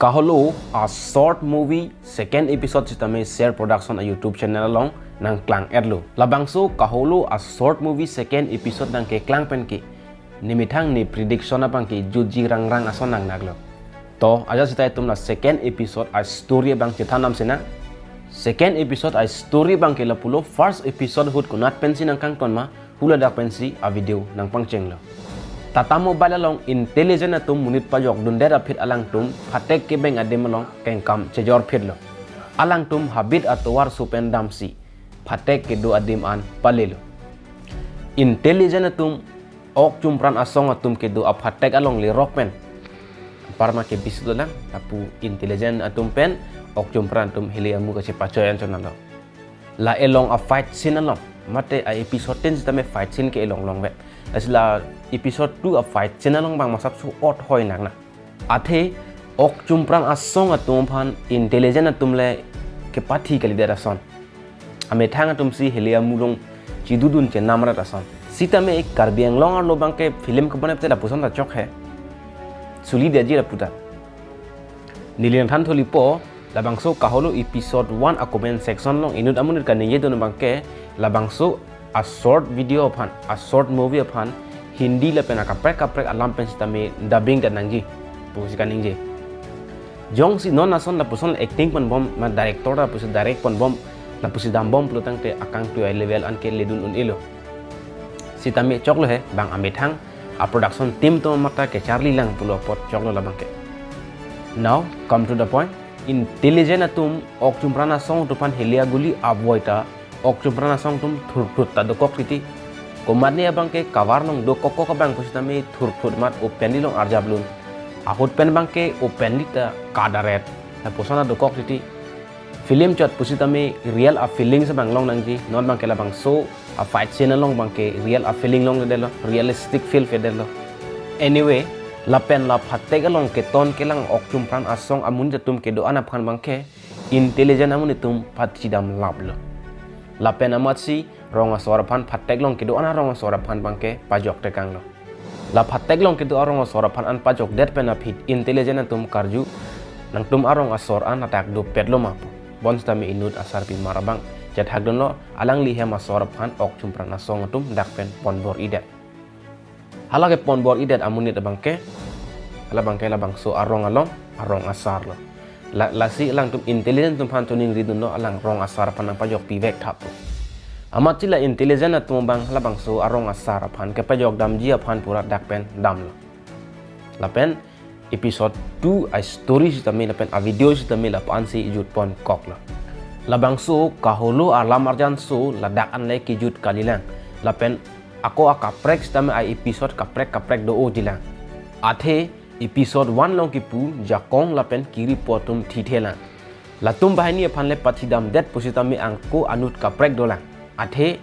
Kaholo a short movie second episode si tame share production a YouTube channel long nang klang adlo. Labangso kaholo a short movie second episode nang ke klang pen ki. Nimithang ni prediction apang ki juji rang ason nang naglo. To aja sitai tumna second episode a story bang cithanam sina. Second episode a story bang ke lapulo first episode hut kunat pensi nang kang ton ma hula dak pensi a video nang pangcheng lo. Tatamo balalong intelligent atum munit pajok dundera phit alang tum phatek ke beng adem long kengkam chejor phit lo. Alang tum habit atowar supen damsi phatek ke do adim an palelo. Intelligent atum ok chumpran asong atum ke do aphatek along le rockpen. Parma ke bisu lang apu intelligent atum pen ok chumpran tum hili amu ke pachoyan chonalo. La elong a fight scene along mate a episode 10 tame fight scene ke elong long vet. Asla episode 2 a fight channel long bang masap su ot hoi nak na athe ok chumpran asong atum phan intelligent atum le ke pathi kali da son ame thang atum si helia mulong chidudun che namra da son sita me ek karbiang long ar lo bang ke film ko bane pela puson da chok hai suli de ji ra puta nilian than tholi po labangso kaholo episode 1 a comment section long inut amunit ka niye don bang ke labangso a short video phan a short movie phan Hindi la pena kaprek alam pen sitame dubbing dan nangji pusi kaningje jong si non nason la puson acting pon bom ma director da pusi direct pon bom la pusi dam bom plutang te akang tu level an ke ledun un ilo sitame choklo he bang amethang a production team to mata ke Charlie lang pulo pot choklo la bang ke now come to the point intelligent atum ok chumprana song to pan helia guli avoita ok chumprana song tum thur ta do kokriti Komatni abang ke kawar nong do koko ka bang pusitame thur mat open long arjablun ahut pen bang ke open lita kadaret na pusana do kok titi film chat pusitame real a feeling sa bang long nangji non bang ke la bang so a fight scene long bang ke real a feeling long de lo realistic feel fe de lo anyway la pen la phatte ga long ke ton ke lang ok chumpran asong amun jatum ke do anap khan bang ke intelligent amun tum phathidam lablo la pen amatsi ronga soraphan phatek long kido ana ronga soraphan bangke pajok tekang lo la phatek long kido ronga soraphan an pajok det pena fit intelligent tum karju nang tum arong asor an atak do pedlo mapo bonstami inut asar pi marabang jet hagdon lo alang li hema soraphan ok chumpran asong tum dak pen ponbor idet halage ponbor idet amunit bangke ala bangke la bangso arong along arong asar lo la si lang tum intelligent tum phan tuning ridun lo alang rong asar phan pajok pi vek thap amat sila intelligent atum bang labang so arong asar phan ke pajok dam ji phan pura dak pen dam lo lapen episode 2 a story sitame lapen a video sitame lapan si jut pon kok lo labang so kaholo alam arjan so ladak an le ki jut kalilang lapen ako akaprek sitame a episode kaprek do o dilang athe episode 1 long ki pu jakong lapen kiri potum thithelang latum bahani phan le pathidam det pusitame angko anut kaprek dolang athe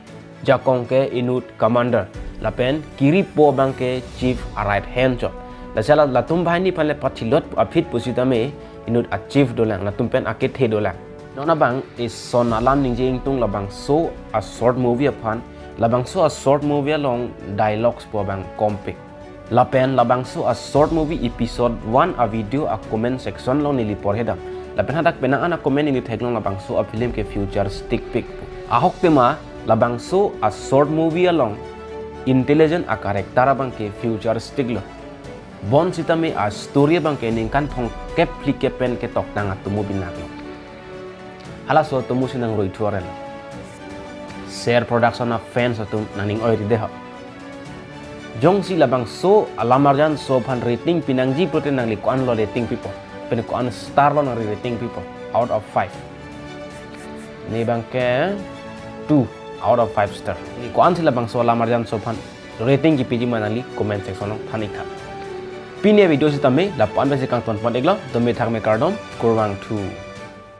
jakong ke inut commander lapen kiri po bang ke chief a right hand job la sala latum bahani phan le pathilot afit pusitame inut a chief dolang latum pen akit the dolang nona bang is son alam ningjing tung labang so a short movie phan labang so a short movie long dialogues po bang compik lapen labang so a short movie episode 1 a video a comment section long nili por hedam lapen hadak pena ana comment ini theklong labang so a film ke future stick pic ahok tema labang so a short movie along intelligent a karakter abang ke future stick lo bon sitame a story bang ke ningkan thong kep pen ke tok tang atumu binak lo hala so tumu sinang roi thuarel share production of fans atum naning oi de ha jong si labang so alamarjan so phan rating pinangji protein nang likuan lo rating people pen ko an star lo nang rating people out of 5 ni bang ke 2 out of 5 star ni ko an sila bang so alamarjan so phan rating ki piji manali comment section ong thanika pine video sitame la pan base kang ton pon eklo to me thak me kardom kurwang 2